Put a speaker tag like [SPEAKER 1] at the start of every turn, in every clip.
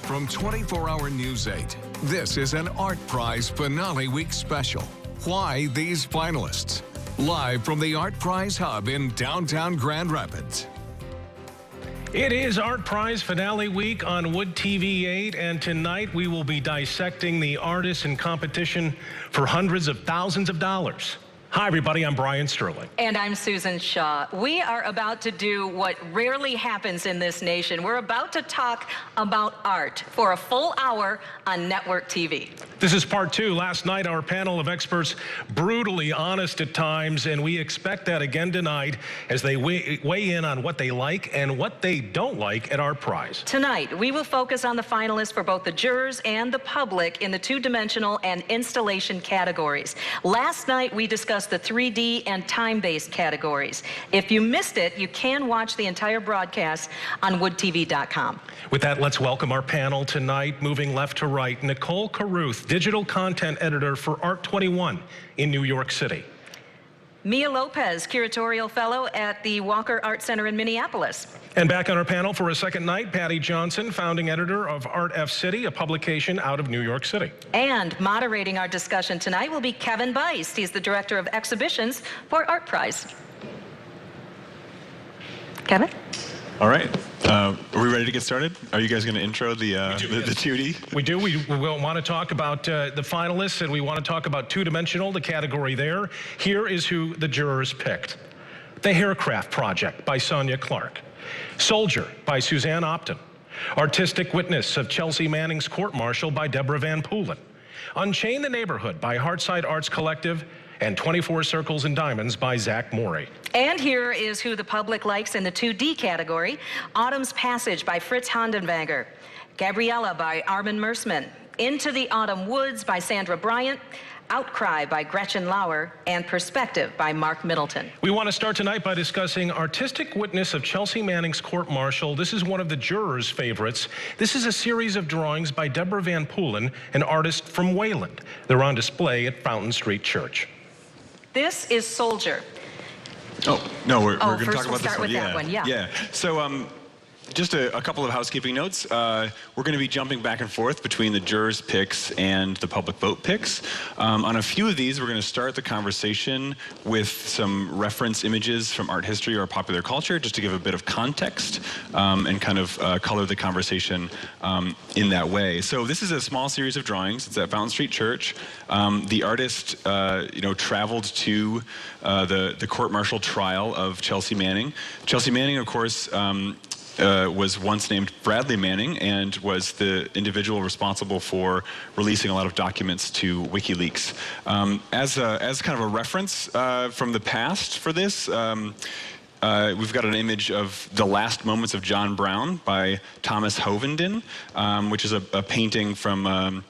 [SPEAKER 1] from 24-Hour News 8. This is an ArtPrize Finale Week special. Why These Finalists? Live from the ArtPrize Hub in downtown Grand Rapids.
[SPEAKER 2] It is ArtPrize Finale Week on Wood TV 8, and tonight we will be dissecting the artists in competition for hundreds of thousands of dollars. Hi, everybody. I'm Brian Sterling.
[SPEAKER 3] And I'm Susan Shaw. We are about to do what rarely happens in this nation. We're about to talk about art for a full hour on network TV.
[SPEAKER 2] This is part two. Last night, our panel of experts brutally honest at times, and we expect that again tonight as they weigh in on what they like and what they don't like at ArtPrize.
[SPEAKER 3] Tonight, we will focus on the finalists for both the jurors and the public in the two-dimensional and installation categories. Last night, we discussed the 3D and time-based categories. If you missed it, you can watch the entire broadcast on woodtv.com.
[SPEAKER 2] With that, let's welcome our panel tonight. Moving left to right, Nicole Carruth, digital content editor for Art21 in New York City.
[SPEAKER 3] Mia Lopez, curatorial fellow at the Walker Art Center in Minneapolis.
[SPEAKER 2] And back on our panel for a second night, Patty Johnson, founding editor of Art F City, a publication out of New York City.
[SPEAKER 3] And moderating our discussion tonight will be Kevin Beist. He's the director of exhibitions for ArtPrize. Kevin?
[SPEAKER 4] All right. Are we ready to get started? Are you guys going to intro the 2D?
[SPEAKER 2] We do. We will want to talk about the finalists, and we want to talk about two-dimensional, the category there. Here is who the jurors picked. The Haircraft Project by Sonya Clark. Soldier by Suzanne Opton. Artistic Witness of Chelsea Manning's Court Martial by Debra Van Poolen. Unchain the Neighborhood by Heartside Arts Collective. And 24 Circles and Diamonds by Zach Morey.
[SPEAKER 3] And here is who the public likes in the 2D category. Autumn's Passage by Fritz Hondenwanger. Gabriella by Armin Mersman. Into the Autumn Woods by Sandra Bryant. Outcry by Gretchen Lauer, and Perspective by Mark Middleton.
[SPEAKER 2] We want to start tonight by discussing Artistic Witness of Chelsea Manning's Court Martial. This is one of the jurors' favorites. This is a series of drawings by Debra Van Poolen, an artist from Wayland. They're on display at Fountain Street Church.
[SPEAKER 3] This is Soldier.
[SPEAKER 4] Oh, no, we're going to talk about
[SPEAKER 3] this one. That one.
[SPEAKER 4] Yeah. So, just a couple of housekeeping notes. We're going to be jumping back and forth between the jurors' picks and the public vote picks. On a few of these, we're going to start the conversation with some reference images from art history or popular culture, just to give a bit of context and kind of color the conversation in that way. So this is a small series of drawings. It's at Fountain Street Church. The artist, traveled to the court-martial trial of Chelsea Manning. Chelsea Manning, of course, was once named Bradley Manning and was the individual responsible for releasing a lot of documents to WikiLeaks. As kind of a reference from the past for this, we've got an image of The Last Moments of John Brown by Thomas Hovenden, which is a painting from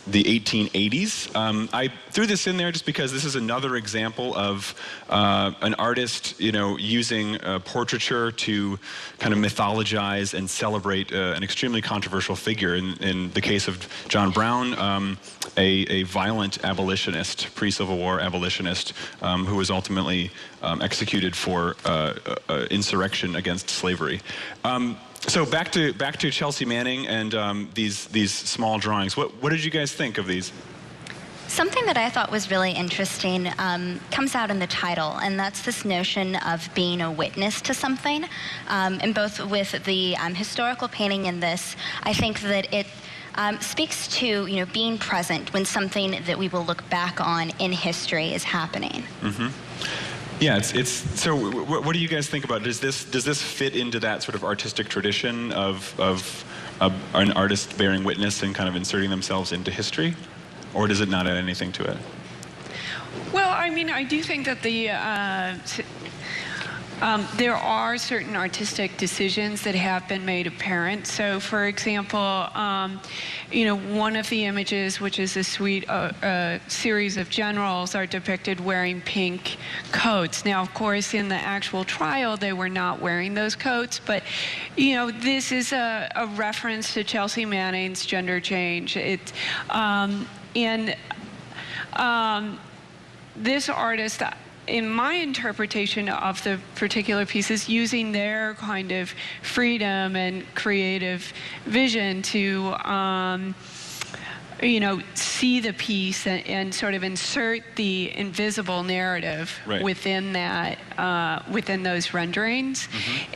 [SPEAKER 4] the 1880s. I threw this in there just because this is another example of an artist, using portraiture to kind of mythologize and celebrate an extremely controversial figure. In the case of John Brown, a violent abolitionist, pre-Civil War abolitionist, who was ultimately executed for insurrection against slavery. So back to Chelsea Manning and these small drawings. What did you guys think of these?
[SPEAKER 5] Something that I thought was really interesting comes out in the title, and that's this notion of being a witness to something. And both with the historical painting in this, I think that it speaks to being present when something that we will look back on in history is happening. Mm-hmm.
[SPEAKER 4] Yeah, so what do you guys think about it? Does this fit into that sort of artistic tradition of an artist bearing witness and kind of inserting themselves into history? Or does it not add anything to it?
[SPEAKER 6] Well, I mean, I do think that there are certain artistic decisions that have been made apparent. So, for example, one of the images, which is a series of generals, are depicted wearing pink coats. Now, of course, in the actual trial, they were not wearing those coats, but, this is a reference to Chelsea Manning's gender change. This artist, in my interpretation of the particular pieces, using their kind of freedom and creative vision to see the piece and sort of insert the invisible narrative within that, within those renderings.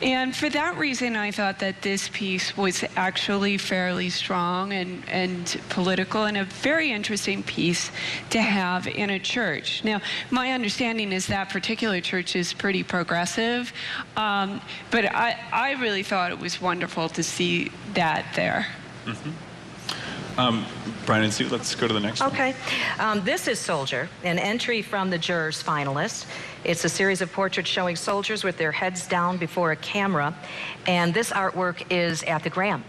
[SPEAKER 6] And for that reason, I thought that this piece was actually fairly strong and political, and a very interesting piece to have in a church. Now, my understanding is that particular church is pretty progressive, but I really thought it was wonderful to see that there.
[SPEAKER 4] Brian and Sue, let's go to the next one.
[SPEAKER 3] Okay. This is Soldier, an entry from the Jurors Finalists. It's a series of portraits showing soldiers with their heads down before a camera, and this artwork is at the Graham.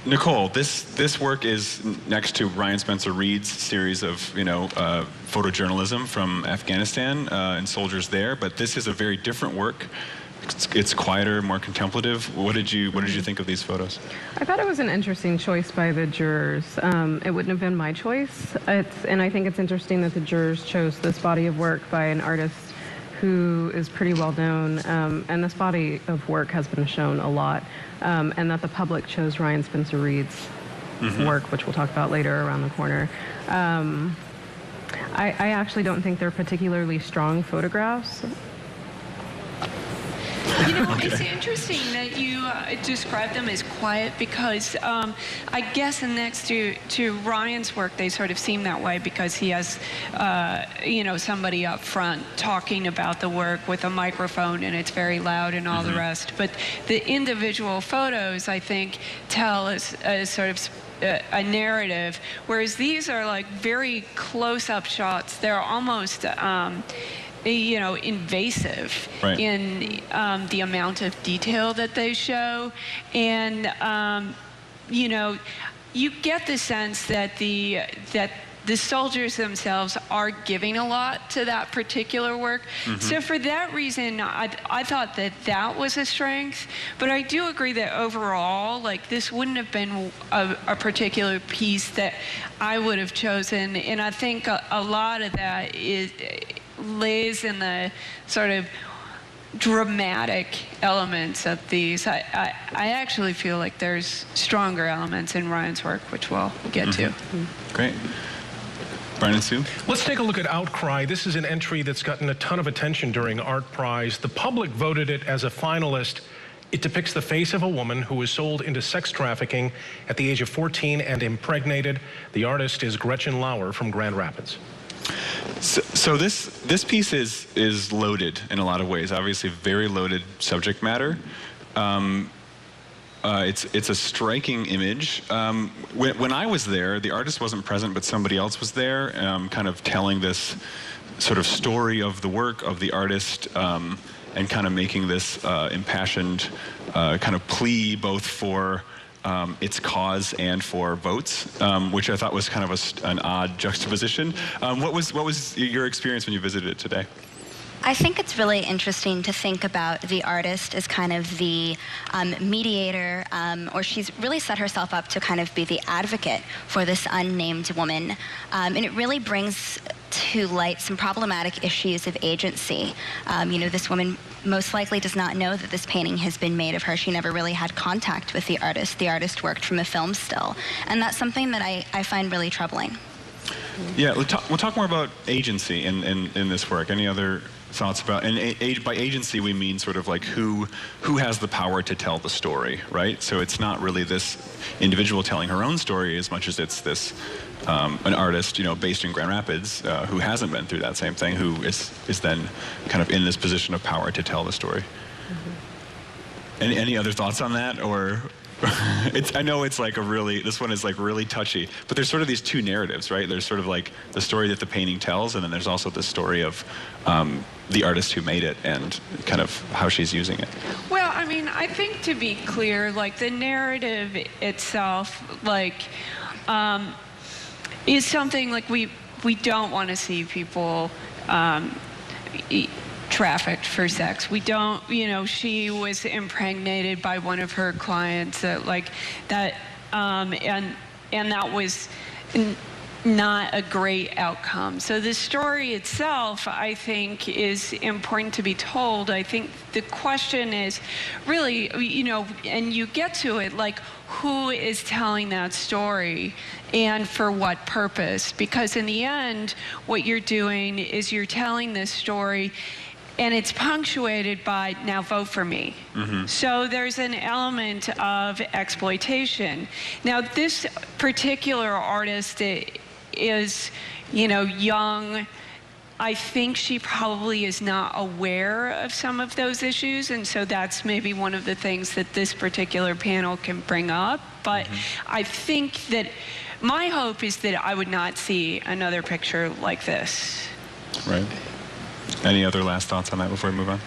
[SPEAKER 4] Nicole, this work is next to Ryan Spencer Reed's series of photojournalism from Afghanistan and soldiers there, but this is a very different work. It's quieter, more contemplative. What did you think of these photos?
[SPEAKER 7] I thought it was an interesting choice by the jurors. It wouldn't have been my choice. And I think it's interesting that the jurors chose this body of work by an artist who is pretty well known, and this body of work has been shown a lot, and that the public chose Ryan Spencer Reed's work, which we'll talk about later around the corner. I actually don't think they're particularly strong photographs.
[SPEAKER 6] It's interesting that you describe them as quiet, because I guess next to Ryan's work, they sort of seem that way because he has, somebody up front talking about the work with a microphone, and it's very loud and all the rest. But the individual photos, I think, tell a sort of a narrative, whereas these are like very close-up shots. They're almost invasive in the amount of detail that they show. And, you get the sense that the soldiers themselves are giving a lot to that particular work. So for that reason, I thought that was a strength. But I do agree that overall, this wouldn't have been a particular piece that I would have chosen. And I think a lot of that lays in the sort of dramatic elements of these. I actually feel like there's stronger elements in Ryan's work, which we'll get to.
[SPEAKER 4] Great. Brian and Sue?
[SPEAKER 2] Let's take a look at Outcry. This is an entry that's gotten a ton of attention during ArtPrize. The public voted it as a finalist. It depicts the face of a woman who was sold into sex trafficking at the age of 14 and impregnated. The artist is Gretchen Lauer from Grand Rapids.
[SPEAKER 4] So this piece is loaded in a lot of ways. Obviously, very loaded subject matter. It's a striking image. When I was there, the artist wasn't present, but somebody else was there, kind of telling this sort of story of the work of the artist, and kind of making this impassioned kind of plea both for its cause and for votes, which I thought was kind of an odd juxtaposition. What was your experience when you visited it today?
[SPEAKER 5] I think it's really interesting to think about the artist as kind of the mediator, or she's really set herself up to kind of be the advocate for this unnamed woman. And it really brings to light some problematic issues of agency. This woman most likely does not know that this painting has been made of her. She never really had contact with the artist. The artist worked from a film still. And that's something that I find really troubling.
[SPEAKER 4] Yeah, we'll talk more about agency in this work. Any other thoughts about, and by agency we mean sort of like who has the power to tell the story, right? So it's not really this individual telling her own story as much as it's this an artist, based in Grand Rapids, who hasn't been through that same thing, who is then kind of in this position of power to tell the story. Any other thoughts on that, or? I know it's like this one is like really touchy, but there's sort of these two narratives, right? There's sort of like the story that the painting tells, and then there's also the story of the artist who made it and kind of how she's using it.
[SPEAKER 6] Well, I mean, I think to be clear, the narrative itself, is something we don't want to see people trafficked for sex. We don't, she was impregnated by one of her clients, and that was not a great outcome. So the story itself, I think, is important to be told. I think the question is really, you know, and you get to it, like, who is telling that story and for what purpose? Because in the end, what you're doing is you're telling this story and it's punctuated by, now vote for me. So there's an element of exploitation. Now, this particular artist is, you know, young. I think she probably is not aware of some of those issues, and so that's maybe one of the things that this particular panel can bring up. But I think that my hope is that I would not see another picture like this.
[SPEAKER 4] Right. Any other last thoughts on that before we move on?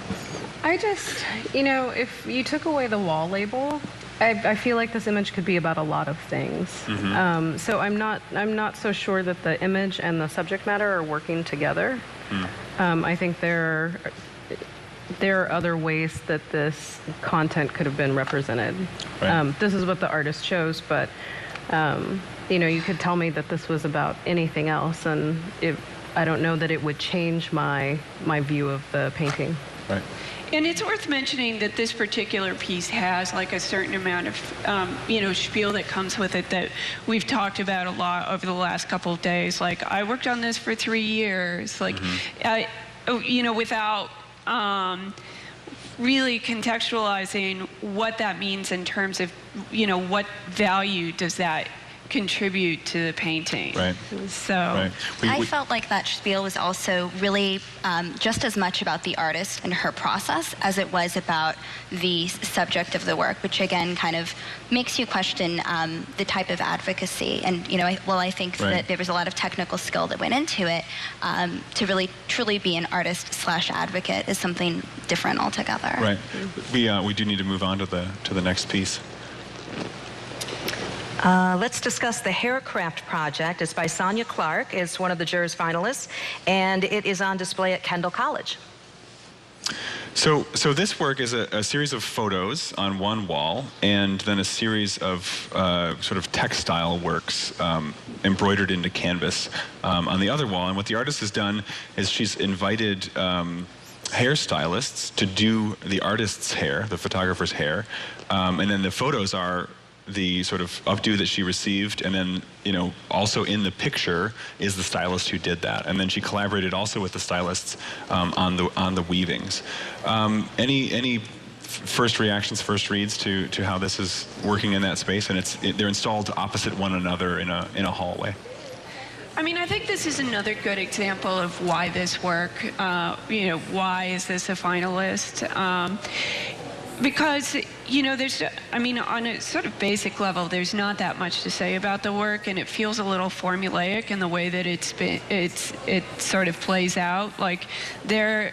[SPEAKER 7] I just, you know, if you took away the wall label, I feel like this image could be about a lot of things. So I'm not so sure that the image and the subject matter are working together. I think there are other ways that this content could have been represented.
[SPEAKER 4] Right.
[SPEAKER 7] This is what the artist chose, but you know, you could tell me that this was about anything else, and I don't know that it would change my view of the painting.
[SPEAKER 4] Right.
[SPEAKER 6] And it's worth mentioning that this particular piece has like a certain amount of, you know, spiel that comes with it that we've talked about a lot over the last couple of days. Like, I worked on this for 3 years. Like, you know, without really contextualizing what that means in terms of, you know, what value does that contribute to the painting.
[SPEAKER 4] Right.
[SPEAKER 6] So
[SPEAKER 4] Right.
[SPEAKER 5] I felt like that spiel was also really just as much about the artist and her process as it was about the subject of the work, which again kind of makes you question the type of advocacy. And, you know, I think that there was a lot of technical skill that went into it. To really truly be an artist/advocate is something different altogether.
[SPEAKER 4] Right. We do need to move on to the next piece.
[SPEAKER 3] Let's discuss the Haircraft project. It's by Sonya Clark. It's one of the jurors finalists, and it is on display at Kendall College.
[SPEAKER 4] So this work is a series of photos on one wall, and then a series of sort of textile works embroidered into canvas on the other wall. And what the artist has done is she's invited hairstylists to do the artist's hair, the photographer's hair, and then the photos are the sort of updo that she received, and then, you know, also in the picture is the stylist who did that, and then she collaborated also with the stylists on the weavings. Any first reactions, first reads to how this is working in that space? And they're installed opposite one another in a hallway.
[SPEAKER 6] I mean, I think this is another good example of why this work, you know, why is this a finalist? Because, you know, I mean, on a sort of basic level, there's not that much to say about the work, and it feels a little formulaic in the way that it sort of plays out. Like, there's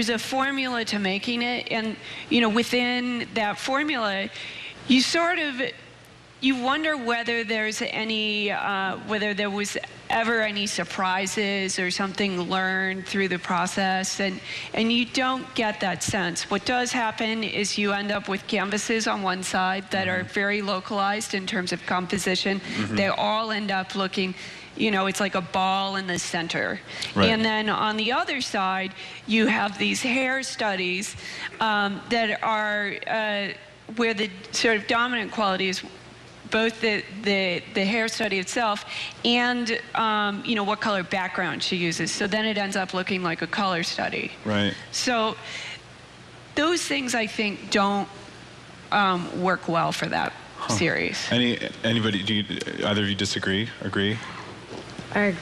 [SPEAKER 6] a formula to making it, and, you know, within that formula, you wonder whether there's any, whether there was ever any surprises or something learned through the process, and you don't get that sense. What does happen is you end up with canvases on one side that are very localized in terms of composition. They all end up looking, you know, it's like a ball in the center.
[SPEAKER 4] Right.
[SPEAKER 6] And then on the other side, you have these hair studies that are where the sort of dominant quality is both the hair study itself and you know, what color background she uses. So then it ends up looking like a color study.
[SPEAKER 4] Right.
[SPEAKER 6] So those things, I think, don't work well for that series.
[SPEAKER 4] Anybody? Either of you disagree? Agree?
[SPEAKER 7] I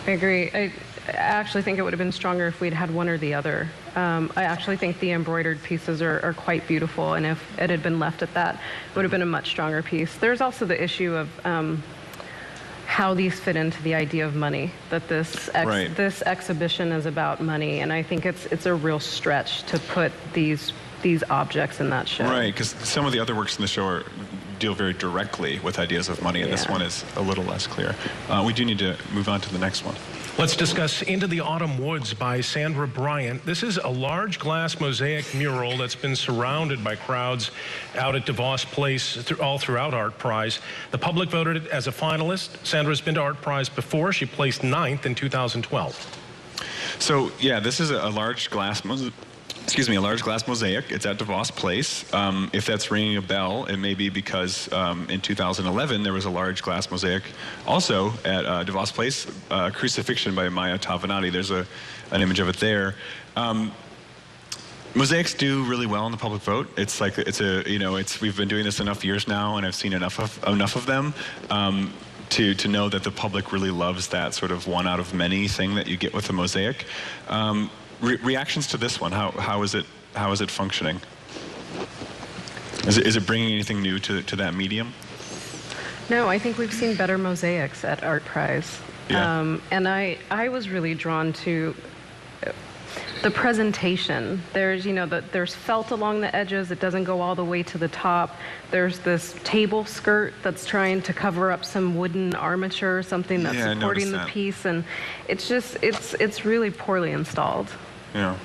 [SPEAKER 7] agree. I actually think it would have been stronger if we'd had one or the other. I actually think the embroidered pieces are quite beautiful, and if it had been left at that, it would have been a much stronger piece. There's also the issue of how these fit into the idea of money, that this exhibition is about money, and I think it's a real stretch to put these objects in that show.
[SPEAKER 4] Right, because some of the other works in the show deal very directly with ideas of money, and this one is a little less clear. We do need to move on to the next one.
[SPEAKER 2] Let's discuss Into the Autumn Woods by Sandra Bryant. This is a large glass mosaic mural that's been surrounded by crowds out at DeVos Place all throughout ArtPrize. The public voted it as a finalist. Sandra's been to ArtPrize before. She placed 9th in 2012.
[SPEAKER 4] So yeah, this is a large glass mosaic. A large glass mosaic. It's at DeVos Place. If that's ringing a bell, it may be because in 2011 there was a large glass mosaic also at DeVos Place, Crucifixion by Maya Tavanati. There's an image of it there. Mosaics do really well in the public vote. It's like we've been doing this enough years now, and I've seen enough of them. To know that the public really loves that sort of one out of many thing that you get with a mosaic. Reactions to this one, how is it functioning? Is it bringing anything new to that medium?
[SPEAKER 7] No, I think we've seen better mosaics at ArtPrize.
[SPEAKER 4] Yeah.
[SPEAKER 7] And I was really drawn to the presentation. There's, there's felt along the edges. It doesn't go all the way to the top. There's this table skirt that's trying to cover up some wooden armature or something that's supporting the piece. And it's just, it's really poorly installed.
[SPEAKER 4] Yeah.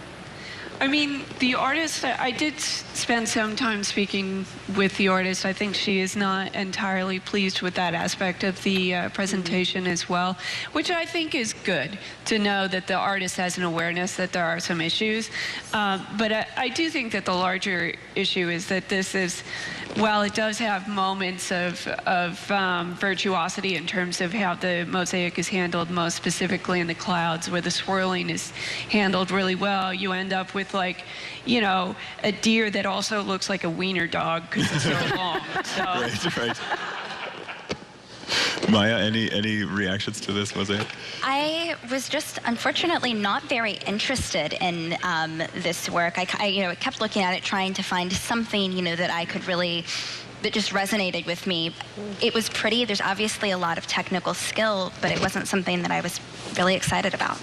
[SPEAKER 6] I mean, the artist, I did spend some time speaking with the artist. I think she is not entirely pleased with that aspect of the presentation as well, which I think is good to know that the artist has an awareness that there are some issues. But I do think that the larger issue is that this is, while it does have moments of virtuosity in terms of how the mosaic is handled, most specifically in the clouds where the swirling is handled really well, you end up with like, a deer that also looks like a wiener dog because it's so long. So.
[SPEAKER 4] Right. Maya, any reactions to this mosaic?
[SPEAKER 5] I was just unfortunately not very interested in this work. I kept looking at it, trying to find something, that I could really, that just resonated with me. It was pretty. There's obviously a lot of technical skill, but it wasn't something that I was really excited about.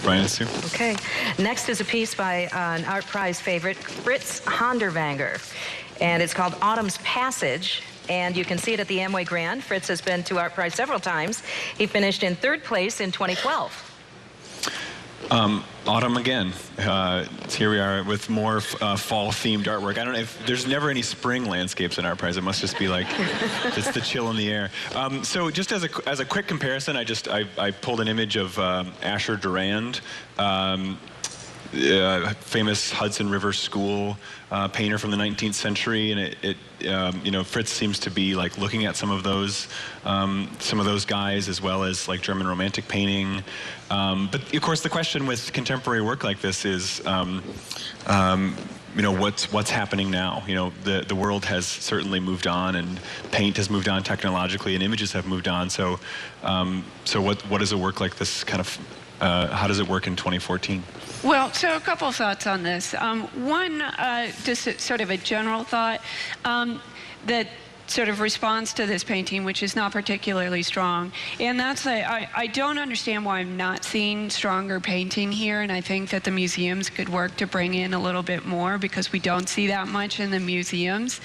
[SPEAKER 4] Brian, Sue?
[SPEAKER 3] Okay. Next is a piece by an ArtPrize favorite, Fritz Honderwanger, and it's called Autumn's Passage. And you can see it at the Amway Grand. Fritz has been to ArtPrize several times. He finished in 3rd place in 2012.
[SPEAKER 4] Autumn again. Here we are with more fall-themed artwork. I don't know if there's never any spring landscapes in ArtPrize. It must just be like just the chill in the air. So just as a quick comparison, I pulled an image of Asher Durand. Famous Hudson River School painter from the 19th century, and Fritz seems to be like looking at some of those guys, as well as like German Romantic painting. But of course, the question with contemporary work like this is, what's happening now? The world has certainly moved on, and paint has moved on technologically, and images have moved on. So, what does a work like this kind of? How does it work in 2014?
[SPEAKER 6] Well, so a couple thoughts on this. One, just sort of a general thought that sort of responds to this painting, which is not particularly strong. And that's, I don't understand why I'm not seeing stronger painting here, and I think that the museums could work to bring in a little bit more, because we don't see that much in the museums.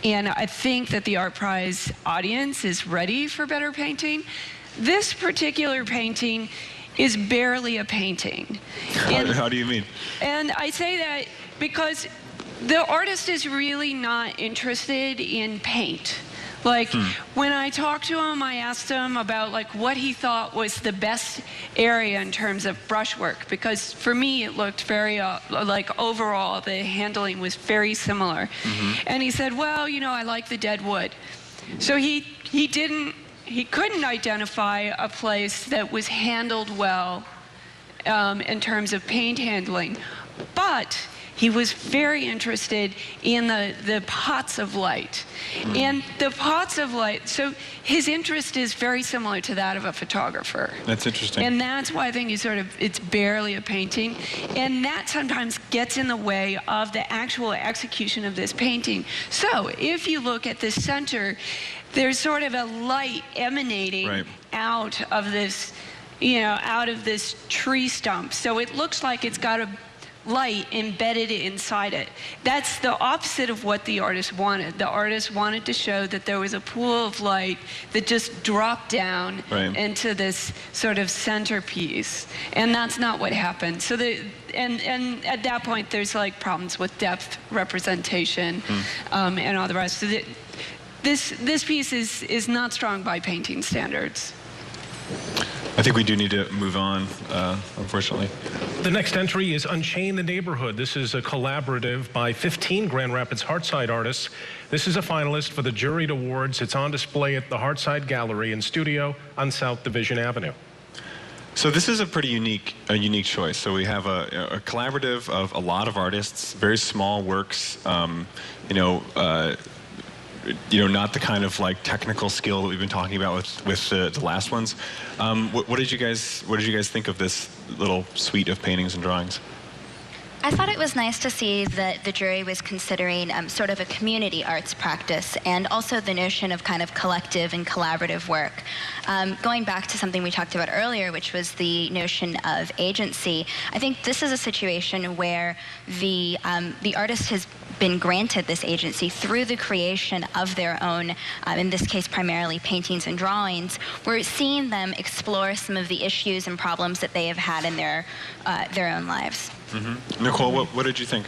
[SPEAKER 6] And I think that the ArtPrize audience is ready for better painting. This particular painting is barely a painting.
[SPEAKER 4] How do you mean?
[SPEAKER 6] And I say that because the artist is really not interested in paint. Like, when I talked to him, I asked him about like what he thought was the best area in terms of brushwork, because for me it looked very like overall the handling was very similar. And he said, well, I like the dead wood. So he couldn't identify a place that was handled well in terms of paint handling, but he was very interested in the pots of light. And the pots of light, so his interest is very similar to that of a photographer.
[SPEAKER 4] That's interesting.
[SPEAKER 6] And that's why I think it's barely a painting. And that sometimes gets in the way of the actual execution of this painting. So if you look at the center, there's sort of a light emanating out of this, out of this tree stump. So it looks like it's got a light embedded inside it. That's the opposite of what the artist wanted. The artist wanted to show that there was a pool of light that just dropped down into this sort of centerpiece, and that's not what happened. So and at that point, there's like problems with depth representation and all the rest. So this piece is not strong by painting standards.
[SPEAKER 4] I think we do need to move on, unfortunately.
[SPEAKER 2] The next entry is Unchain the Neighborhood. This is a collaborative by 15 Grand Rapids Heartside artists. This is a finalist for the Juried Awards. It's on display at the Heartside Gallery and Studio on South Division Avenue.
[SPEAKER 4] So this is a pretty unique choice. So we have a collaborative of a lot of artists, very small works, not the kind of like technical skill that we've been talking about with the last ones. What did you guys think of this little suite of paintings and drawings?
[SPEAKER 5] I thought it was nice to see that the jury was considering sort of a community arts practice, and also the notion of kind of collective and collaborative work. Going back to something we talked about earlier, which was the notion of agency, I think this is a situation where the artist has been granted this agency through the creation of their own, in this case primarily paintings and drawings. We're seeing them explore some of the issues and problems that they have had in their own lives.
[SPEAKER 4] Nicole, what did you think?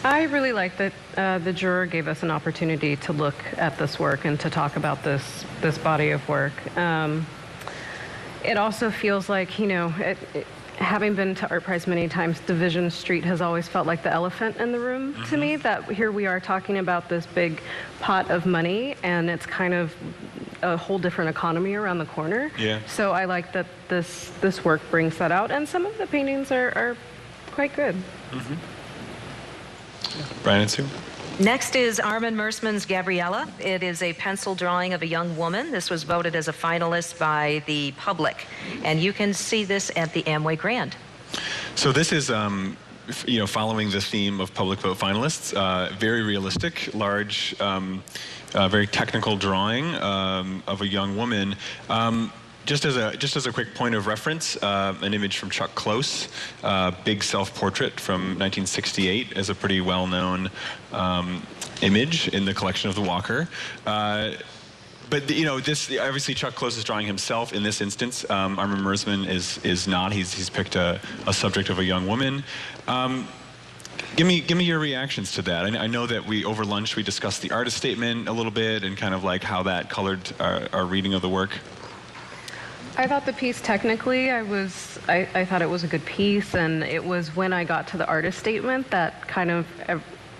[SPEAKER 7] I really like that the juror gave us an opportunity to look at this work and to talk about this body of work. It also feels like, having been to ArtPrize many times, Division Street has always felt like the elephant in the room to me, that here we are talking about this big pot of money, and it's kind of a whole different economy around the corner.
[SPEAKER 4] Yeah.
[SPEAKER 7] So I like that this work brings that out, and some of the paintings are quite good.
[SPEAKER 4] Brian and Sue?
[SPEAKER 3] Next is Armin Mersman's Gabriella. It is a pencil drawing of a young woman. This was voted as a finalist by the public, and you can see this at the Amway Grand.
[SPEAKER 4] So this is, following the theme of public vote finalists, very realistic, large, very technical drawing of a young woman. Just as a quick point of reference, an image from Chuck Close, big self-portrait from 1968, is a pretty well-known image in the collection of the Walker. But this obviously Chuck Close is drawing himself in this instance. Armin Mersman is not. He's picked a subject of a young woman. Give me your reactions to that. I know that over lunch we discussed the artist statement a little bit and kind of like how that colored our reading of the work.
[SPEAKER 7] I thought the piece technically, I thought it was a good piece, and it was when I got to the artist statement that kind of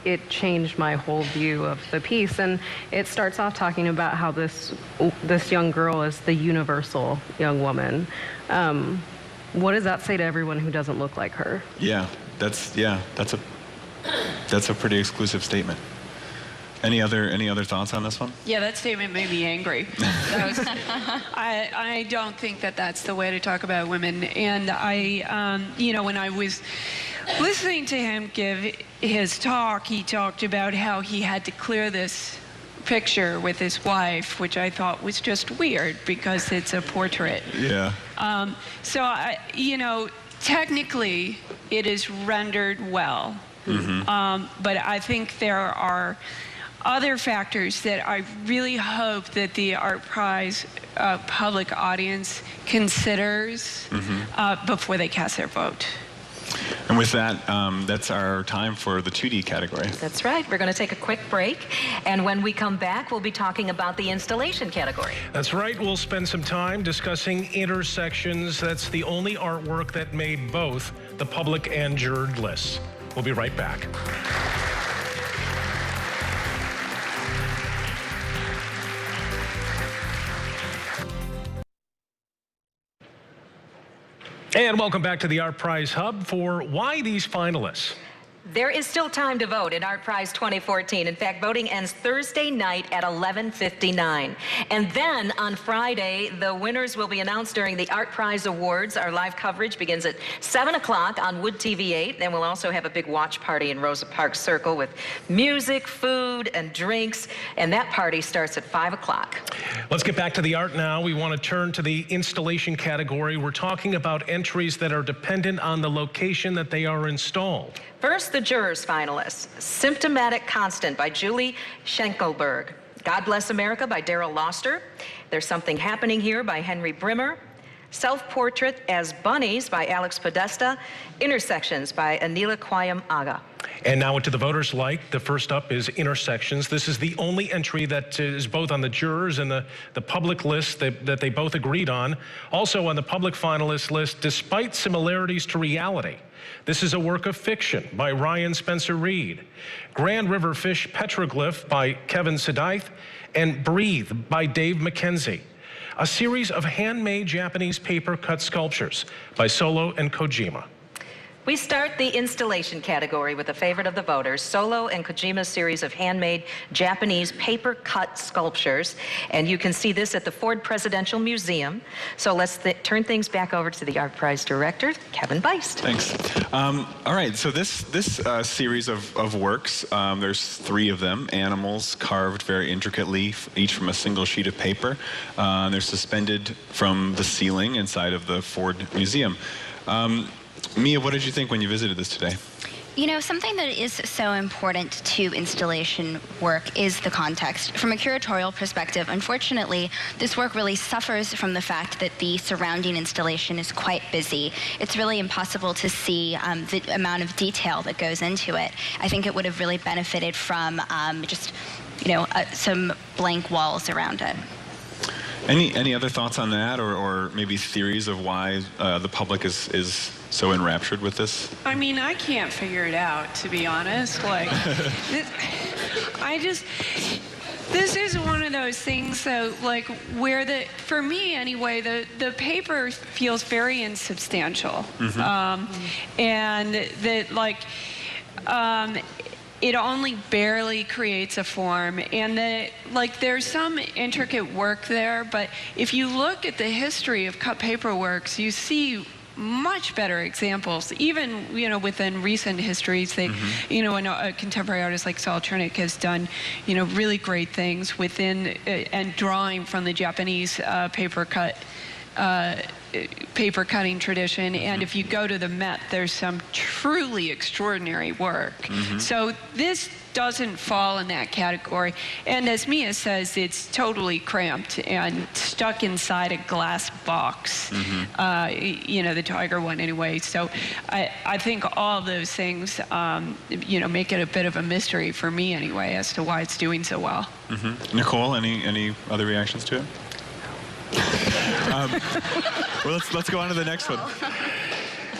[SPEAKER 7] it changed my whole view of the piece. And it starts off talking about how this young girl is the universal young woman. What does that say to everyone who doesn't look like her?
[SPEAKER 4] Yeah, that's a pretty exclusive statement. Any other thoughts on this one?
[SPEAKER 6] Yeah, that statement made me angry. I don't think that that's the way to talk about women. And when I was listening to him give his talk, he talked about how he had to clear this picture with his wife, which I thought was just weird because it's a portrait.
[SPEAKER 4] Yeah.
[SPEAKER 6] Technically, it is rendered well. But I think there are other factors that I really hope that the ArtPrize public audience considers before they cast their vote.
[SPEAKER 4] And with that, that's our time for the 2D category.
[SPEAKER 3] That's right. We're going to take a quick break, and when we come back, we'll be talking about the installation category.
[SPEAKER 2] That's right. We'll spend some time discussing intersections. That's the only artwork that made both the public and juror lists. We'll be right back. And welcome back to the ArtPrize Hub for Why These Finalists.
[SPEAKER 3] There is still time to vote in ArtPrize 2014. In fact, voting ends Thursday night at 11:59. And then on Friday, the winners will be announced during the ArtPrize Awards. Our live coverage begins at 7 o'clock on Wood TV 8. Then we'll also have a big watch party in Rosa Parks Circle with music, food, and drinks. And that party starts at 5 o'clock.
[SPEAKER 2] Let's get back to the art now. We want to turn to the installation category. We're talking about entries that are dependent on the location that they are installed.
[SPEAKER 3] First, the jurors' finalists. Symptomatic Constant by Julie Schenkelberg. God Bless America by Daryl Loster. There's Something Happening Here by Henry Brimmer. Self-Portrait as Bunnies by Alex Podesta. Intersections by Anila Kwayam Aga.
[SPEAKER 2] And now what do the voters like? The first up is Intersections. This is the only entry that is both on the jurors and the public list that they both agreed on. Also on the public finalist list, despite similarities to reality. This is a work of fiction by Ryan Spencer Reed. Grand River Fish Petroglyph by Kevin Sedaith, and Breathe by Dave McKenzie. A series of handmade Japanese paper cut sculptures by Solo and Kojima.
[SPEAKER 3] We start the installation category with a favorite of the voters, Solo and Kojima's series of handmade Japanese paper-cut sculptures. And you can see this at the Ford Presidential Museum. So let's turn things back over to the ArtPrize director, Kevin Beist.
[SPEAKER 4] Thanks. All right, so this series of works, there's 3 of them, animals carved very intricately, each from a single sheet of paper. They're suspended from the ceiling inside of the Ford Museum. Mia, what did you think when you visited this today?
[SPEAKER 5] You know, something that is so important to installation work is the context. From a curatorial perspective, unfortunately, this work really suffers from the fact that the surrounding installation is quite busy. It's really impossible to see the amount of detail that goes into it. I think it would have really benefited from just, you know, some blank walls around it.
[SPEAKER 4] Any other thoughts on that, or maybe theories of why the public is so enraptured with this?
[SPEAKER 6] I mean, I can't figure it out, to be honest. Like, this is one of those things, though, like, where for me anyway, the paper feels very insubstantial. Mm-hmm. And that, like, it only barely creates a form, and like there's some intricate work there, but if you look at the history of cut paper works, you see much better examples, even, you know, within recent histories. They, mm-hmm. you know, a contemporary artist like Saul Chernick has done, you know, really great things within and drawing from the Japanese paper cutting tradition. Mm-hmm. And if you go to the Met, there's some truly extraordinary work. Mm-hmm. So this doesn't fall in that category. And as Mia says, it's totally cramped and stuck inside a glass box. Mm-hmm. You know, the Tiger one anyway. So I think all those things, you know, make it a bit of a mystery for me anyway as to why it's doing so well.
[SPEAKER 4] Mm-hmm. Nicole, any other reactions to it? Well, let's go on to the next one.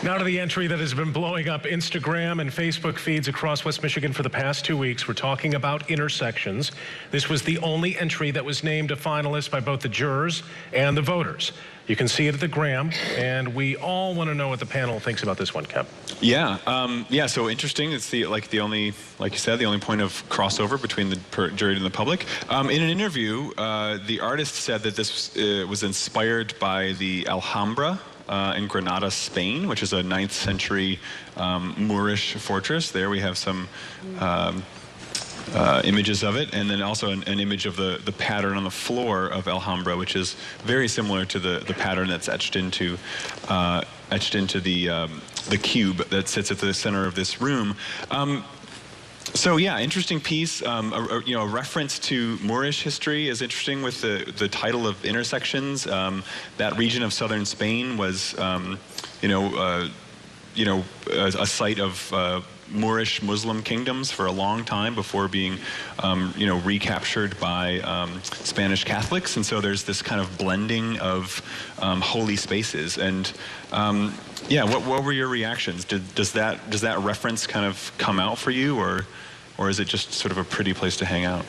[SPEAKER 2] Now to the entry that has been blowing up Instagram and Facebook feeds across West Michigan for the past 2 weeks. We're talking about Intersections. This was the only entry that was named a finalist by both the jurors and the voters. You can see it at the Gram, and we all want to know what the panel thinks about this one, Kev.
[SPEAKER 4] Yeah, so interesting. It's like you said, the only point of crossover between the jury and the public. In an interview, the artist said that this was inspired by the Alhambra in Granada, Spain, which is a 9th century Moorish fortress. There we have some images of it, and then also an image of the pattern on the floor of Alhambra, which is very similar to the pattern that's etched into the cube that sits at the center of this room. So yeah, interesting piece. You know, a reference to Moorish history is interesting with the title of Intersections. That region of southern Spain was, you know, a site of Moorish Muslim kingdoms for a long time before being, you know, recaptured by Spanish Catholics. And so there's this kind of blending of holy spaces. And yeah, what were your reactions? Does that reference kind of come out for you, or is it just sort of a pretty place to hang out?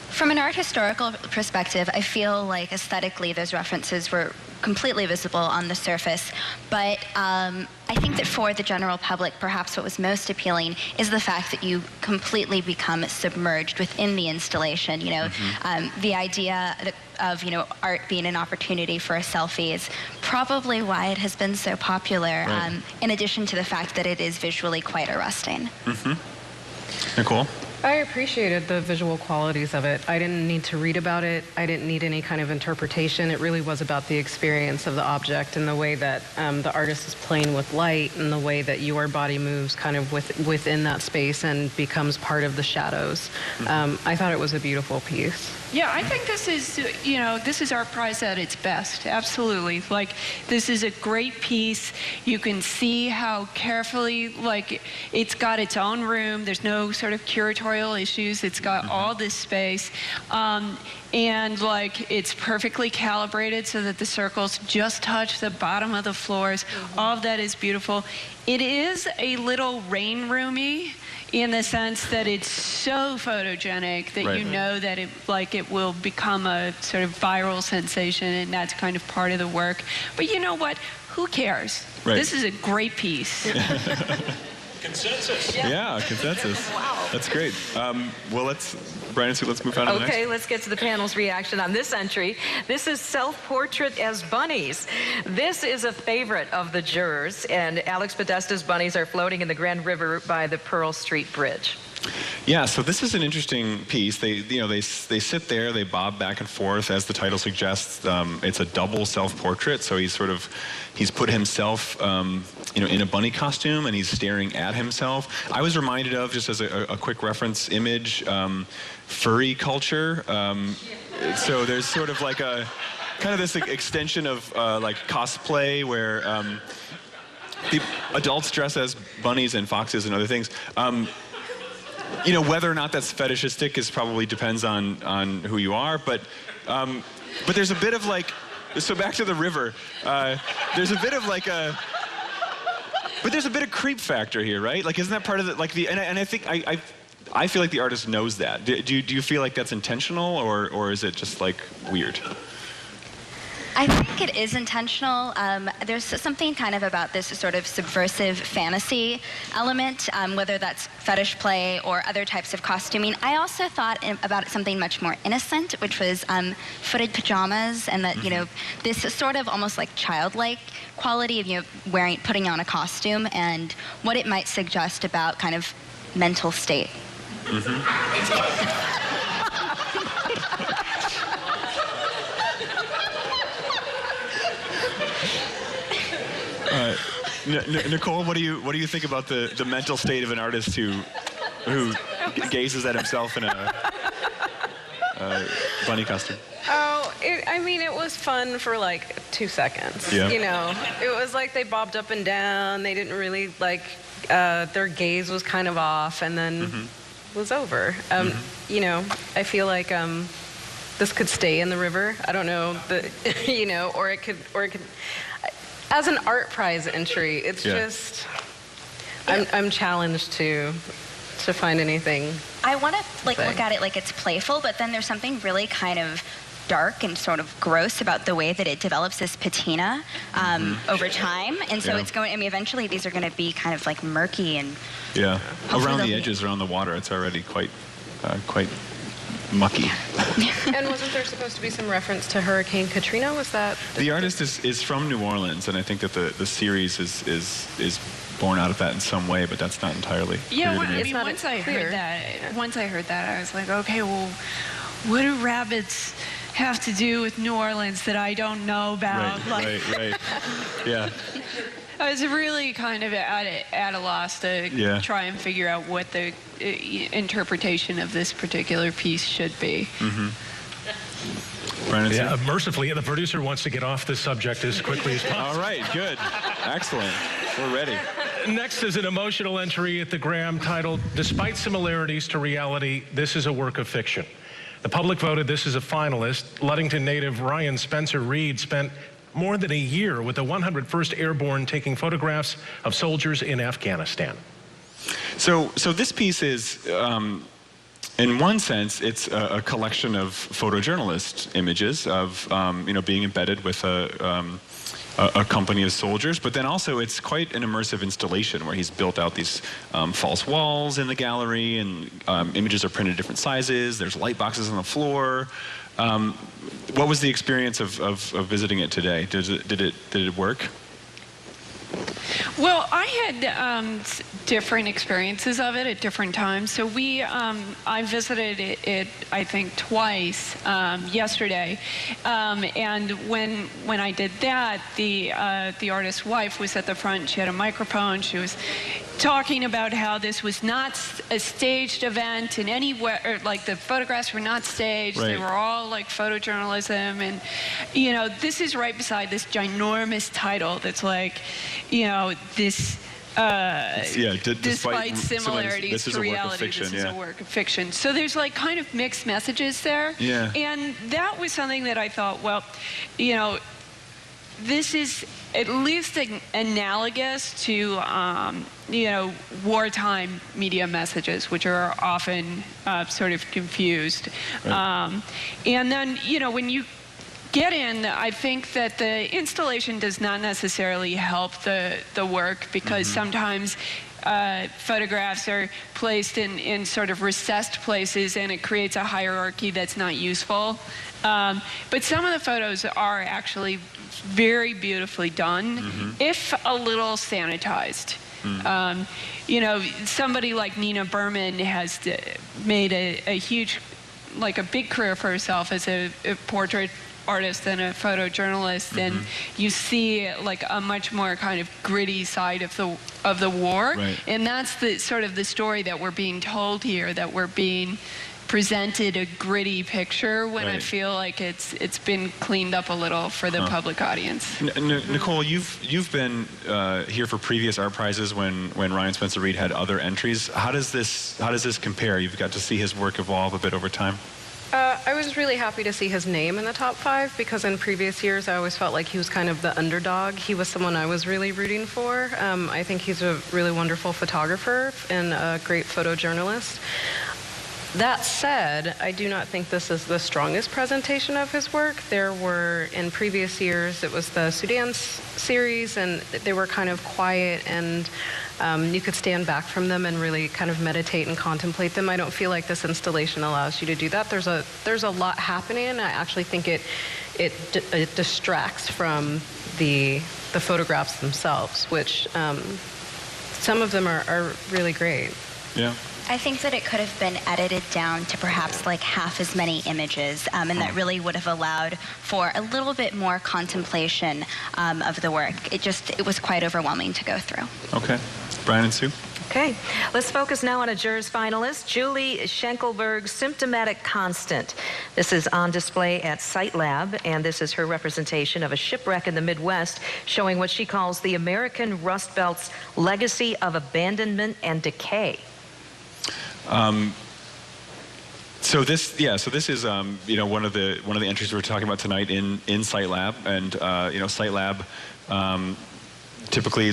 [SPEAKER 5] From an art historical perspective, I feel like aesthetically those references were completely visible on the surface. But I think that for the general public, perhaps what was most appealing is the fact that you completely become submerged within the installation. You know, the idea of, you know, art being an opportunity for a selfie is probably why it has been so popular, in addition to the fact that it is visually quite arresting.
[SPEAKER 4] Nicole?
[SPEAKER 7] I appreciated the visual qualities of it. I didn't need to read about it. I didn't need any kind of interpretation. It really was about the experience of the object and the way that the artist is playing with light and the way that your body moves kind of within that space and becomes part of the shadows. I thought it was a beautiful piece.
[SPEAKER 6] Yeah, I think this is, you know, this is ArtPrize at its best. Absolutely. Like, this is a great piece. You can see how carefully, like, it's got its own room. There's no sort of curatorial issues. It's got all this space. And, like, it's perfectly calibrated so that the circles just touch the bottom of the floors. All of that is beautiful. It is a little rain roomy, in the sense that it's so photogenic that you know that it will become a sort of viral sensation, and that's kind of part of the work. But you know what? Who cares? This is a great piece.
[SPEAKER 2] Consensus.
[SPEAKER 4] Yeah, consensus. Wow. That's great. Well, let's move on to the next.
[SPEAKER 3] Okay, let's get to the panel's reaction on this entry. This is Self-Portrait as Bunnies. This is a favorite of the jurors, and Alex Podesta's bunnies are floating in the Grand River by the Pearl Street Bridge.
[SPEAKER 4] Yeah, so this is an interesting piece. They sit there, they bob back and forth, as the title suggests. It's a double self-portrait, so he's put himself, in a bunny costume, and he's staring at himself. I was reminded of, just as a quick reference image, furry culture. So there's sort of like a kind of this extension of like cosplay where the adults dress as bunnies and foxes and other things. You know, whether or not that's fetishistic is probably depends on who you are, but there's a bit of like, so back to the river, there's a bit of like but there's a bit of creep factor here, right? Like, isn't that part of the, like and I think, I feel like the artist knows that. Do you feel like that's intentional, or is it just like weird?
[SPEAKER 5] I think it is intentional. There's something kind of about this sort of subversive fantasy element, whether that's fetish play or other types of costuming. I also thought about something much more innocent, which was footed pajamas, and that, you know, this sort of almost like childlike quality of, you know, putting on a costume and what it might suggest about kind of mental state.
[SPEAKER 4] Nicole, what do you think about the mental state of an artist who gazes at himself in a bunny costume?
[SPEAKER 7] Oh, I mean, it was fun for like 2 seconds.
[SPEAKER 4] Yeah.
[SPEAKER 7] You know, it was like they bobbed up and down. They didn't really like, their gaze was kind of off, and then was over. You know, I feel like this could stay in the river. I don't know, you know, or it could. As an ArtPrize entry, it's just, I'm challenged to find anything.
[SPEAKER 5] I want to look at it like it's playful, but then there's something really kind of dark and sort of gross about the way that it develops this patina over time. And so it's going, I mean, eventually these are going to be kind of like murky and...
[SPEAKER 4] Yeah, around the edges, around the water, it's already quite mucky.
[SPEAKER 7] And wasn't there supposed to be some reference to Hurricane Katrina? Was that...
[SPEAKER 4] The artist is from New Orleans, and I think that the series is born out of that in some way, but that's not entirely clear to me.
[SPEAKER 6] I mean, once I heard that, I was like, okay, well, what do rabbits have to do with New Orleans that I don't know about?
[SPEAKER 4] Right. Yeah.
[SPEAKER 6] I was really kind of at a loss to try and figure out what the interpretation of this particular piece should be.
[SPEAKER 2] Yeah, mercifully, the producer wants to get off this subject as quickly as possible.
[SPEAKER 4] All right, good. Excellent. We're ready.
[SPEAKER 2] Next is an emotional entry at the Graham titled, "Despite Similarities to Reality, This is a Work of Fiction." The public voted this as a finalist. Ludington native Ryan Spencer Reed spent more than a year with the 101st Airborne taking photographs of soldiers in Afghanistan.
[SPEAKER 4] So this piece is in one sense, it's a collection of photojournalist images of being embedded with a company of soldiers, but then also it's quite an immersive installation where he's built out these false walls in the gallery, and images are printed different sizes. There's light boxes on the floor. What was the experience of visiting it today? Did it work?
[SPEAKER 6] Well, I had different experiences of it at different times. So I visited it I think twice yesterday, and when I did that, the artist's wife was at the front. She had a microphone. She was talking about how this was not a staged event in any way, or like the photographs were not staged.
[SPEAKER 4] Right.
[SPEAKER 6] They were all like photojournalism, and this is right beside this ginormous title that's like, this. Despite similarities to reality, this is a work of fiction. So there's like kind of mixed messages there.
[SPEAKER 4] Yeah.
[SPEAKER 6] And that was something that I thought, well, this is at least analogous to, wartime media messages, which are often sort of confused. Right. And then, when you get in, I think that the installation does not necessarily help the work, because sometimes photographs are placed in sort of recessed places, and it creates a hierarchy that's not useful. But some of the photos are actually very beautifully done, if a little sanitized. Somebody like Nina Berman has made a huge, like a big career for herself as a portrait artist and a photojournalist, and you see like a much more kind of gritty side of the war, right. And that's the sort of the story that we're being told here, that we're being presented a gritty picture, when right. I feel like it's been cleaned up a little for the public audience.
[SPEAKER 4] Nicole, you've been here for previous art prizes when Ryan Spencer Reid had other entries. How does this compare? You've got to see his work evolve a bit over time.
[SPEAKER 7] I was really happy to see his name in the top 5, because in previous years I always felt like he was kind of the underdog. He was someone I was really rooting for. I think he's a really wonderful photographer and a great photojournalist. That said, I do not think this is the strongest presentation of his work. There were, in previous years, it was the Suzanne series, and they were kind of quiet, and you could stand back from them and really kind of meditate and contemplate them. I don't feel like this installation allows you to do that. There's a lot happening, and I actually think it distracts from the photographs themselves, which some of them are really great.
[SPEAKER 4] Yeah.
[SPEAKER 5] I think that it could have been edited down to perhaps like half as many images, and that really would have allowed for a little bit more contemplation of the work. It was quite overwhelming to go through.
[SPEAKER 4] Okay. Brian and Sue?
[SPEAKER 3] Okay, let's focus now on a jurors finalist, Julie Schenkelberg's Symptomatic Constant. This is on display at Site Lab, and this is her representation of a shipwreck in the Midwest, showing what she calls the American Rust Belt's legacy of abandonment and decay.
[SPEAKER 4] So this is one of the entries we're talking about tonight in Site Lab, and Site Lab. Typically,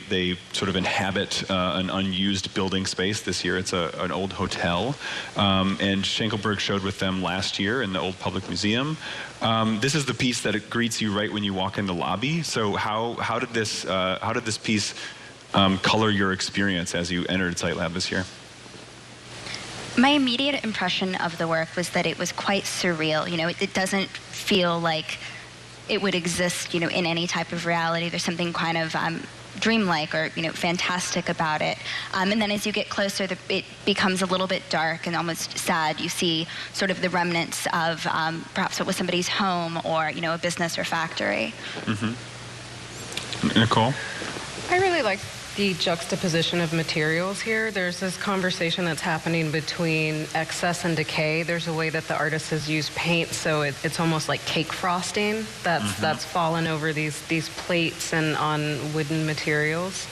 [SPEAKER 4] they sort of inhabit an unused building space. This year, it's an old hotel, and Schenkelberg showed with them last year in the Old Public Museum. This is the piece that it greets you right when you walk in the lobby. So how did this piece color your experience as you entered Site Lab this year?
[SPEAKER 5] My immediate impression of the work was that it was quite surreal. It doesn't feel like it would exist, in any type of reality. There's something kind of dreamlike or, fantastic about it. And then as you get closer, it becomes a little bit dark and almost sad. You see sort of the remnants of perhaps what was somebody's home or, a business or factory.
[SPEAKER 4] Nicole?
[SPEAKER 7] I really like the juxtaposition of materials here. There's this conversation that's happening between excess and decay. There's a way that the artist has used paint, so it's almost like cake frosting that's fallen over these plates and on wooden materials.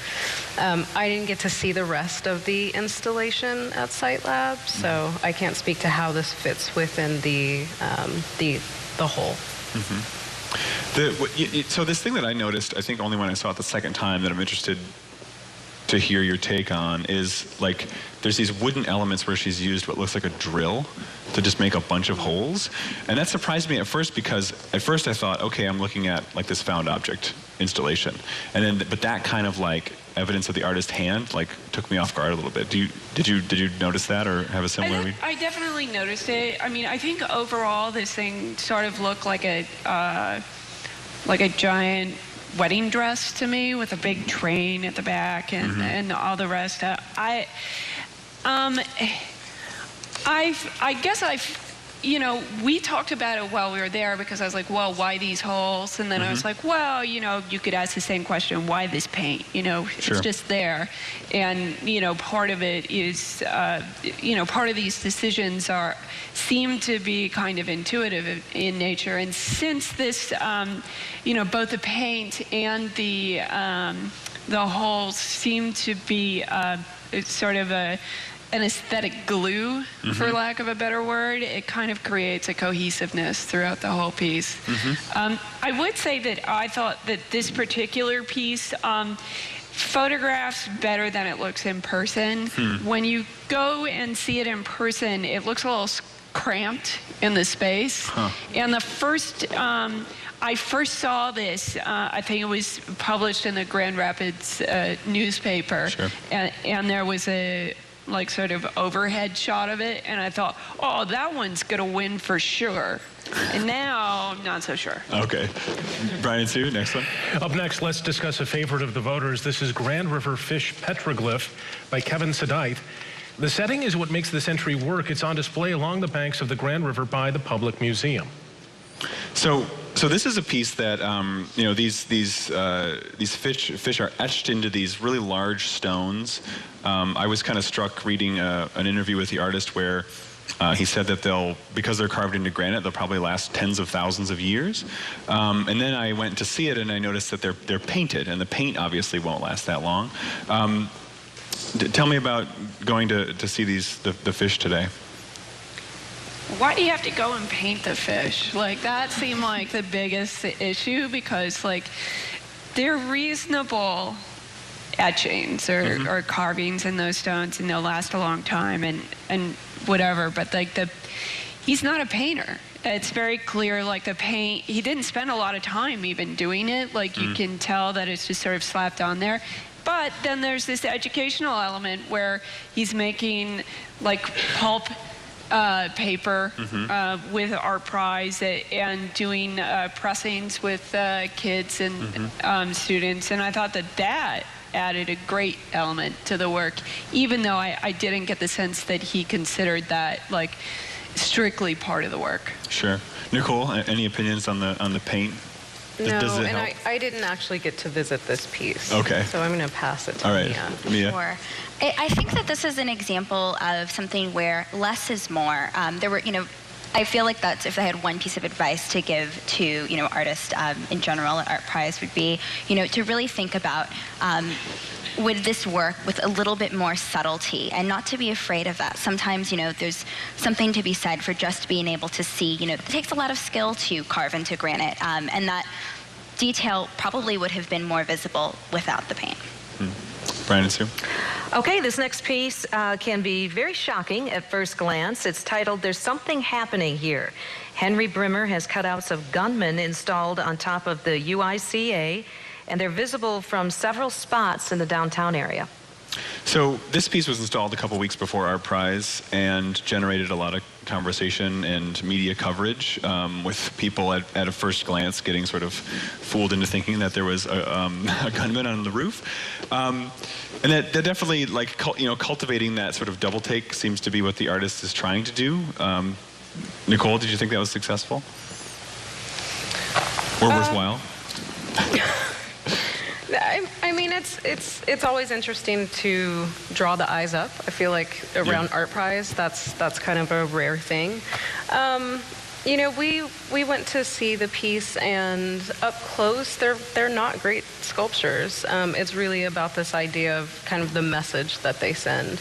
[SPEAKER 7] I didn't get to see the rest of the installation at Site Lab, so I can't speak to how this fits within the whole.
[SPEAKER 4] So this thing that I noticed, I think only when I saw it the second time, that I'm interested to hear your take on is, like, there's these wooden elements where she's used what looks like a drill to just make a bunch of holes. And that surprised me at first, because at first I thought, okay, I'm looking at like this found object installation. And then, but that kind of like evidence of the artist's hand like took me off guard a little bit. Did you notice that or have a similar read?
[SPEAKER 6] I definitely noticed it. I mean, I think overall this thing sort of looked like a giant wedding dress to me, with a big train at the back and, and all the rest. I guess you know, we talked about it while we were there, because I was like, well, why these holes? And then I was like, well, you know, you could ask the same question, why this paint? You know,
[SPEAKER 4] Sure.
[SPEAKER 6] It's just there. And, you know, part of it is, you know, part of these decisions seem to be kind of intuitive in nature. And since this, you know, both the paint and the holes seem to be sort of an aesthetic glue, for lack of a better word, it kind of creates a cohesiveness throughout the whole piece. I would say that I thought that this particular piece photographs better than it looks in person. When you go and see it in person, it looks a little cramped in the space. And the first, I first saw this, I think it was published in the Grand Rapids newspaper, and there was a like sort of overhead shot of it, and I thought, oh, that one's gonna win for sure. And now I'm not so sure.
[SPEAKER 4] Okay. Brian and Sue, next one.
[SPEAKER 2] Up next, let's discuss a favorite of the voters. This is Grand River Fish Petroglyph by Kevin Sedite. The setting is what makes this entry work. It's on display along the banks of the Grand River by the Public Museum.
[SPEAKER 4] So this is a piece that you know, these fish are etched into these really large stones. I was kind of struck reading an interview with the artist where he said that because they're carved into granite, they'll probably last tens of thousands of years. And then I went to see it, and I noticed that they're painted, and the paint obviously won't last that long. Tell me about going to see the fish today.
[SPEAKER 6] Why do you have to go and paint the fish? Like, that seemed like the biggest issue, because like they're reasonable etchings or carvings in those stones, and they'll last a long time and whatever, but like he's not a painter. It's very clear, like the paint, he didn't spend a lot of time even doing it. Like you can tell that it's just sort of slapped on there. But then there's this educational element where he's making like pulp paper with ArtPrize and doing pressings with kids and students, and I thought that added a great element to the work, even though I didn't get the sense that he considered that like strictly part of the work.
[SPEAKER 4] Sure. Nicole, any opinions on the paint?
[SPEAKER 7] No, and I didn't actually get to visit this piece.
[SPEAKER 4] Okay.
[SPEAKER 7] So I'm going to pass it to Mia.
[SPEAKER 4] Mia.
[SPEAKER 5] Sure. I think that this is an example of something where less is more. There were, you know, I feel like that's, if I had one piece of advice to give to, you know, artists in general at ArtPrize, would be, you know, to really think about would this work with a little bit more subtlety, and not to be afraid of that. Sometimes, you know, there's something to be said for just being able to see, you know, it takes a lot of skill to carve into granite, and that detail probably would have been more visible without the paint.
[SPEAKER 4] Brian and Sue.
[SPEAKER 3] Okay, this next piece can be very shocking at first glance. It's titled, "There's Something Happening Here." Henry Brimmer has cutouts of gunmen installed on top of the UICA, and they're visible from several spots in the downtown area.
[SPEAKER 4] So this piece was installed a couple weeks before ArtPrize and generated a lot of conversation and media coverage, with people at a first glance getting sort of fooled into thinking that there was a gunman on the roof. And that definitely, like, you know, cultivating that sort of double take seems to be what the artist is trying to do. Nicole, did you think that was successful? Or worthwhile?
[SPEAKER 7] I mean, it's always interesting to draw the eyes up. I feel like around ArtPrize, that's kind of a rare thing. You know, we went to see the piece, and up close, they're not great sculptures. It's really about this idea of kind of the message that they send.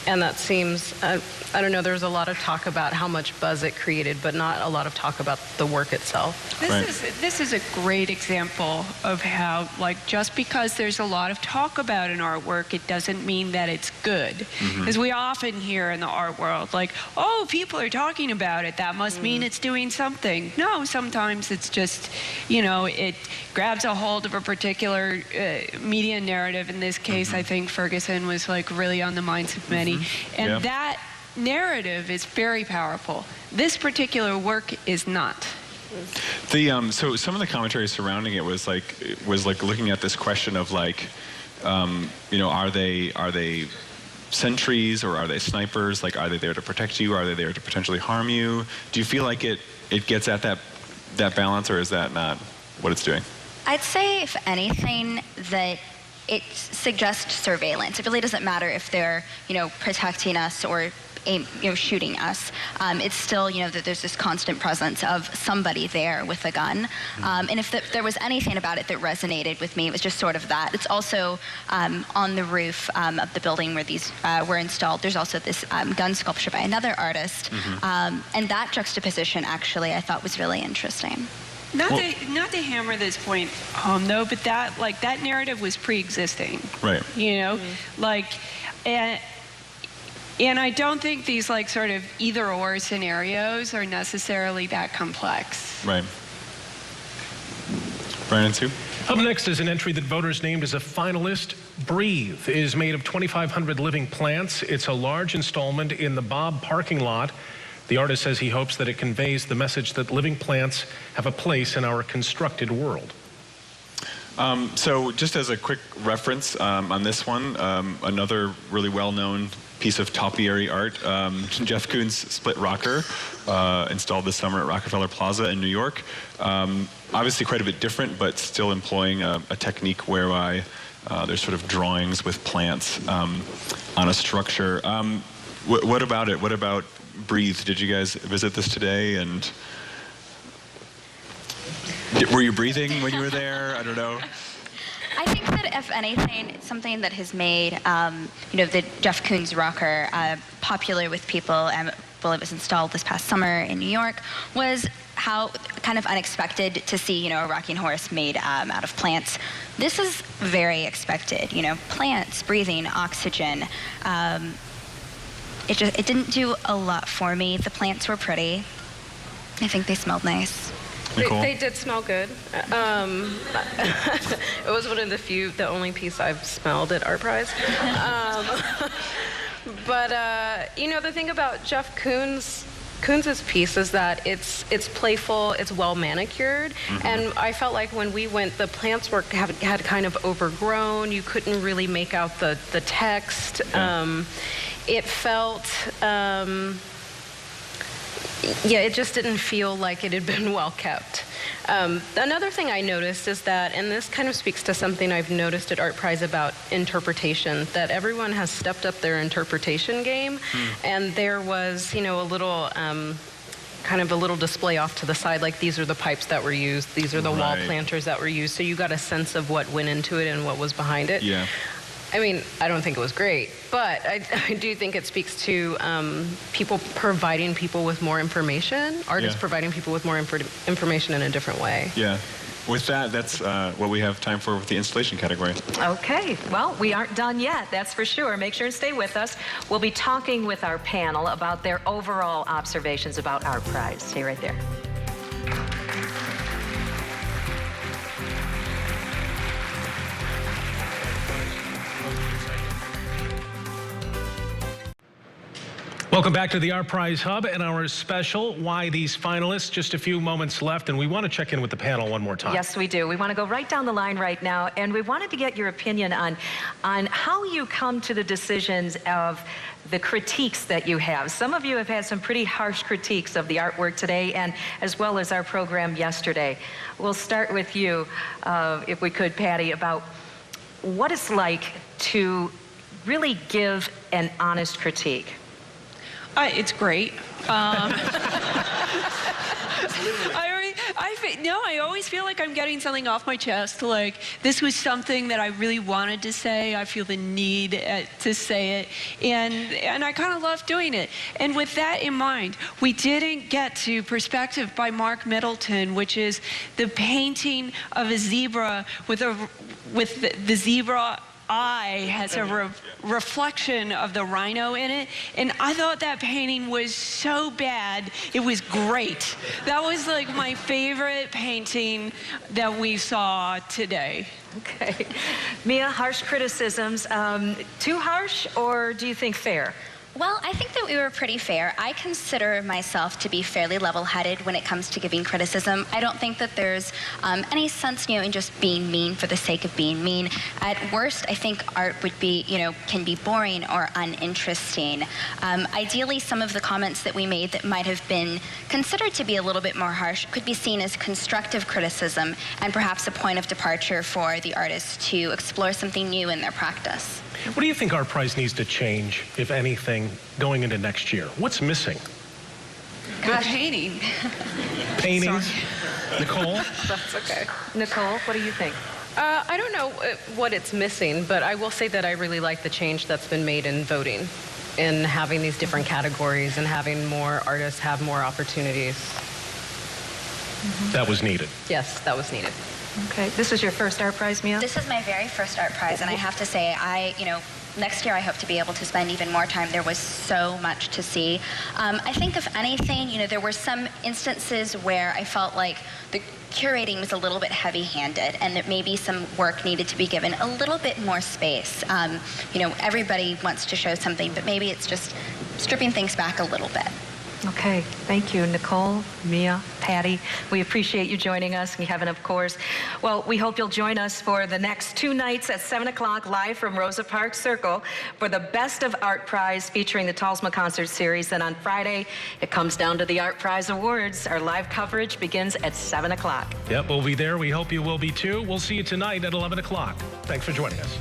[SPEAKER 7] And that seems, I don't know, there's a lot of talk about how much buzz it created, but not a lot of talk about the work itself.
[SPEAKER 6] This is a great example of how, like, just because there's a lot of talk about an artwork, it doesn't mean that it's good. Because we often hear in the art world, like, oh, people are talking about it, that must mean it's doing something. No, sometimes it's just, you know, it grabs a hold of a particular media narrative. In this case, I think Ferguson was, like, really on the minds of many. And that narrative is very powerful. This particular work is not.
[SPEAKER 4] So some of the commentary surrounding it was like looking at this question of like, you know, are they sentries or are they snipers? Like, are they there to protect you? Are they there to potentially harm you? Do you feel like it gets at that balance, or is that not what it's doing?
[SPEAKER 5] I'd say, if anything, that it suggests surveillance. It really doesn't matter if they're, you know, protecting us or shooting us. It's still, you know, that there's this constant presence of somebody there with a gun. And if there was anything about it that resonated with me, it was just sort of that. It's also on the roof of the building where these were installed. There's also this gun sculpture by another artist. And that juxtaposition, actually, I thought was really interesting.
[SPEAKER 6] Not to hammer this point home, though, but that narrative was pre-existing.
[SPEAKER 4] Right.
[SPEAKER 6] You know, like, and I don't think these, like, sort of either-or scenarios are necessarily that complex.
[SPEAKER 4] Right. Brian and Sue?
[SPEAKER 2] Up next is an entry that voters named as a finalist. Breathe is made of 2,500 living plants. It's a large installment in the Bob parking lot. The artist says he hopes that it conveys the message that living plants have a place in our constructed world.
[SPEAKER 4] So just as a quick reference on this one, another really well-known piece of topiary art, Jeff Koons' Split Rocker, installed this summer at Rockefeller Plaza in New York. Obviously quite a bit different, but still employing a technique whereby there's sort of drawings with plants on a structure. What about it? What about Breathe? Did you guys visit this today? And were you breathing when you were there? I don't know.
[SPEAKER 5] I think that, if anything, it's something that has made, you know, the Jeff Koons rocker popular with people. Well, it was installed this past summer in New York. Was how kind of unexpected to see, you know, a rocking horse made out of plants. This is very expected. You know, plants, breathing, oxygen. It didn't do a lot for me. The plants were pretty. I think they smelled nice.
[SPEAKER 7] They did smell good. It was one of the only piece I've smelled at ArtPrize. But you know, the thing about Jeff Koons' piece is that it's playful, it's well manicured, and I felt like when we went, the plants had kind of overgrown. You couldn't really make out the text. It felt. Yeah, it just didn't feel like it had been well kept. Another thing I noticed is that, and this kind of speaks to something I've noticed at ArtPrize about interpretation, that everyone has stepped up their interpretation game, and there was, you know, a little, kind of a little display off to the side, like these are the pipes that were used, these are the wall planters that were used, so you got a sense of what went into it and what was behind it.
[SPEAKER 4] Yeah.
[SPEAKER 7] I mean, I don't think it was great, but I do think it speaks to people providing people with more information, artists providing people with more information in a different way.
[SPEAKER 4] Yeah. With that, that's what we have time for with the installation category.
[SPEAKER 3] Okay, well, we aren't done yet, that's for sure. Make sure and stay with us. We'll be talking with our panel about their overall observations about ArtPrize. Stay right there.
[SPEAKER 2] Welcome back to the ArtPrize Hub and our special, Why These Finalists? Just a few moments left, and we want to check in with the panel one more time.
[SPEAKER 3] Yes, we do. We want to go right down the line right now, and we wanted to get your opinion on how you come to the decisions of the critiques that you have. Some of you have had some pretty harsh critiques of the artwork today, and as well as our program yesterday. We'll start with you, if we could, Patty, about what it's like to really give an honest critique.
[SPEAKER 6] It's great. I I always feel like I'm getting something off my chest. Like, this was something that I really wanted to say. I feel the need to say it. And I kind of love doing it. And with that in mind, we didn't get to Perspective by Mark Middleton, which is the painting of a zebra with the zebra eye has a reflection of the rhino in it, and I thought that painting was so bad, it was great. That was like my favorite painting that we saw today.
[SPEAKER 3] Okay. Mia, harsh criticisms. Too harsh, or do you think fair?
[SPEAKER 5] Well, I think that we were pretty fair. I consider myself to be fairly level-headed when it comes to giving criticism. I don't think that there's any sense, in just being mean for the sake of being mean. At worst, I think art would be, can be boring or uninteresting. Ideally, some of the comments that we made that might have been considered to be a little bit more harsh could be seen as constructive criticism and perhaps a point of departure for the artist to explore something new in their practice.
[SPEAKER 2] What do you think ArtPrize needs to change, if anything, going into next year? What's missing?
[SPEAKER 6] Good painting.
[SPEAKER 2] Paintings? Nicole?
[SPEAKER 7] That's okay.
[SPEAKER 3] Nicole, what do you think?
[SPEAKER 7] I don't know what it's missing, but I will say that I really like the change that's been made in voting, in having these different categories and having more artists have more opportunities.
[SPEAKER 2] That was needed.
[SPEAKER 7] Yes, that was needed.
[SPEAKER 3] Okay. This is your first ArtPrize, Mia?
[SPEAKER 5] This is my very first ArtPrize, and I have to say, next year I hope to be able to spend even more time. There was so much to see. I think if anything, there were some instances where I felt like the curating was a little bit heavy-handed and that maybe some work needed to be given a little bit more space. Everybody wants to show something, but maybe it's just stripping things back a little bit.
[SPEAKER 3] Okay, thank you, Nicole, Mia, Patty. We appreciate you joining us, and Kevin, of course. Well, we hope you'll join us for the next 2 nights at 7 o'clock live from Rosa Parks Circle for the Best of ArtPrize featuring the Talsma Concert Series. Then on Friday, it comes down to the ArtPrize Awards. Our live coverage begins at 7 o'clock.
[SPEAKER 2] Yep, we'll be there. We hope you will be too. We'll see you tonight at 11 o'clock. Thanks for joining us.